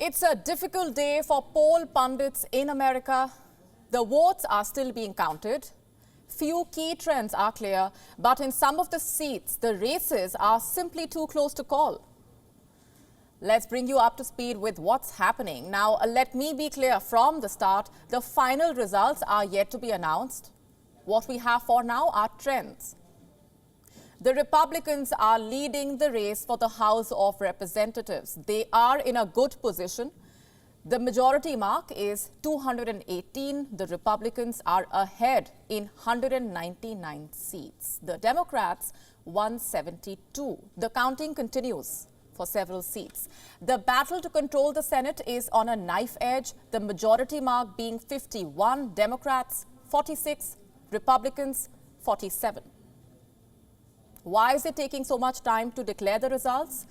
It's a difficult day for poll pundits in America. The votes are still being counted. Few key trends are clear, but in some of the seats, the races are simply too close to call. Let's bring you up to speed with what's happening. Now, let me be clear from the start, the final results are yet to be announced. What we have for now are trends. The Republicans are leading the race for the House of Representatives. They are in a good position. The majority mark is 218. The Republicans are ahead in 199 seats. The Democrats, 172. The counting continues for several seats. The battle to control the Senate is on a knife edge, the majority mark being 51. Democrats, 46. Republicans, 47. Why is it taking so much time to declare the results?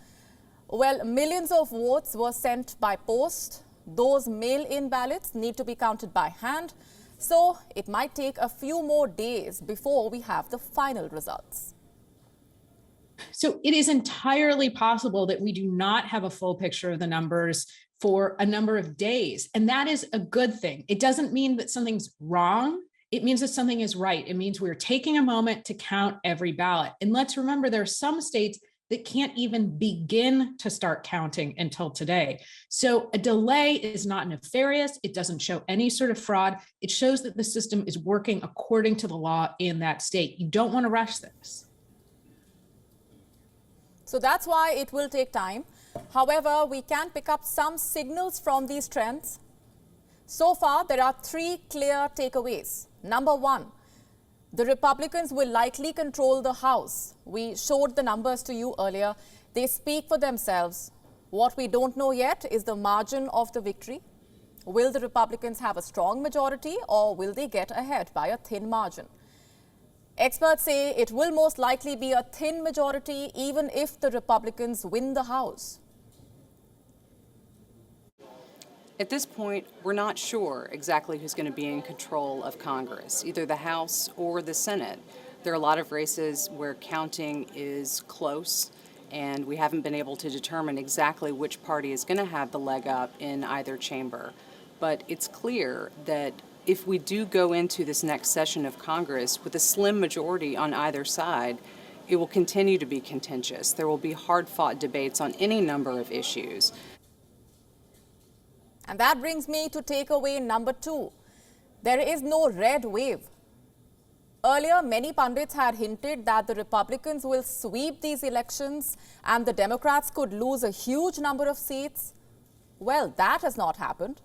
Well, millions of votes were sent by post. Those mail-in ballots need to be counted by hand. So it might take a few more days before we have the final results. So it is entirely possible that we do not have a full picture of the numbers for a number of days. And that is a good thing. It doesn't mean that something's wrong. It means that something is right. It means we're taking a moment to count every ballot. And let's remember, there are some states that can't even begin to start counting until today. So a delay is not nefarious. It doesn't show any sort of fraud. It shows that the system is working according to the law in that state. You don't want to rush this. So that's why it will take time. However, we can pick up some signals from these trends. So far, there are three clear takeaways. Number one, the Republicans will likely control the House. We showed the numbers to you earlier. They speak for themselves. What we don't know yet is the margin of the victory. Will the Republicans have a strong majority, or will they get ahead by a thin margin? Experts say it will most likely be a thin majority even if the Republicans win the House. At this point, we're not sure exactly who's going to be in control of Congress, either the House or the Senate. There are a lot of races where counting is close, and we haven't been able to determine exactly which party is going to have the leg up in either chamber. But it's clear that if we do go into this next session of Congress with a slim majority on either side, it will continue to be contentious. There will be hard-fought debates on any number of issues. And that brings me to takeaway number two. There is no red wave. Earlier, many pundits had hinted that the Republicans will sweep these elections and the Democrats could lose a huge number of seats. Well, that has not happened.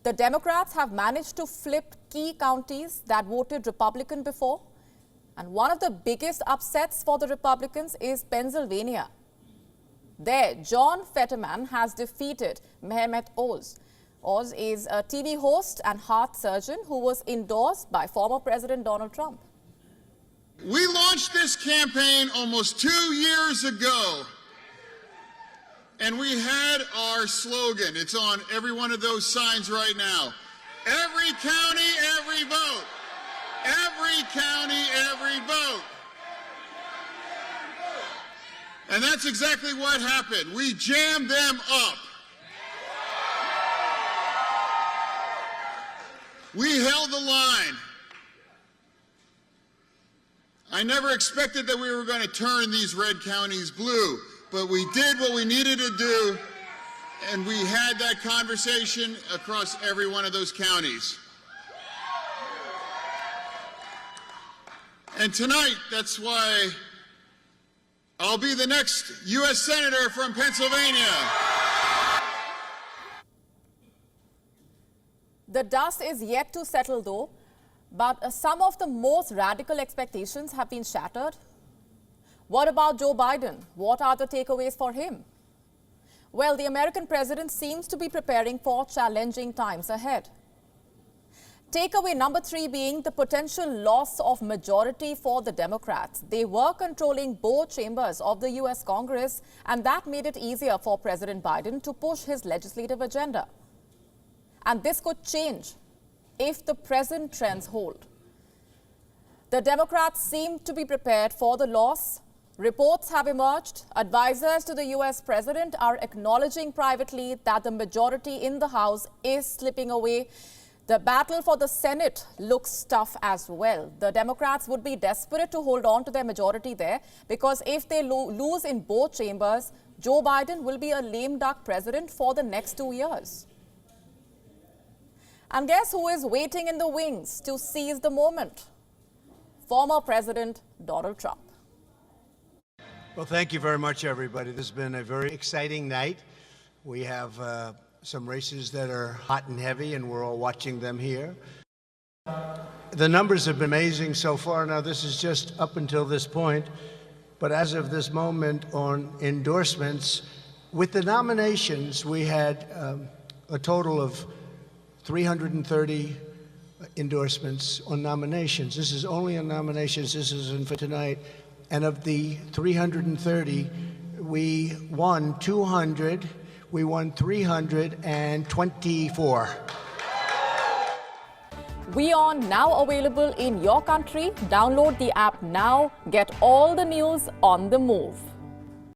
The Democrats have managed to flip key counties that voted Republican before. And one of the biggest upsets for the Republicans is Pennsylvania. There, John Fetterman has defeated Mehmet Oz. Oz is a TV host and heart surgeon who was endorsed by former President Donald Trump. We launched this campaign almost 2 years ago, and we had our slogan. It's on every one of those signs right now. Every county, every vote. Every county, every vote. And that's exactly what happened. We jammed them up. We held the line. I never expected that we were going to turn these red counties blue, but we did what we needed to do, and we had that conversation across every one of those counties. And tonight, that's why I'll be the next U.S. Senator from Pennsylvania. The dust is yet to settle though, but some of the most radical expectations have been shattered. What about Joe Biden? What are the takeaways for him? Well, the American president seems to be preparing for challenging times ahead. Takeaway number three being the potential loss of majority for the Democrats. They were controlling both chambers of the U.S. Congress, and that made it easier for President Biden to push his legislative agenda. And this could change if the present trends hold. The Democrats seem to be prepared for the loss. Reports have emerged. Advisors to the US president are acknowledging privately that the majority in the House is slipping away. The battle for the Senate looks tough as well. The Democrats would be desperate to hold on to their majority there because if they lose in both chambers, Joe Biden will be a lame duck president for the next 2 years. And guess who is waiting in the wings to seize the moment? Former President Donald Trump. Well, thank you very much, everybody. This has been a very exciting night. We have some races that are hot and heavy, and we're all watching them here. The numbers have been amazing so far. Now, this is just up until this point. But as of this moment on endorsements, with the nominations, we had a total of 330 endorsements on nominations. This is only on nominations. This isn't for tonight. And of the 330, we won 200. We won 324. WION now available in your country. Download the app now. Get all the news on the move.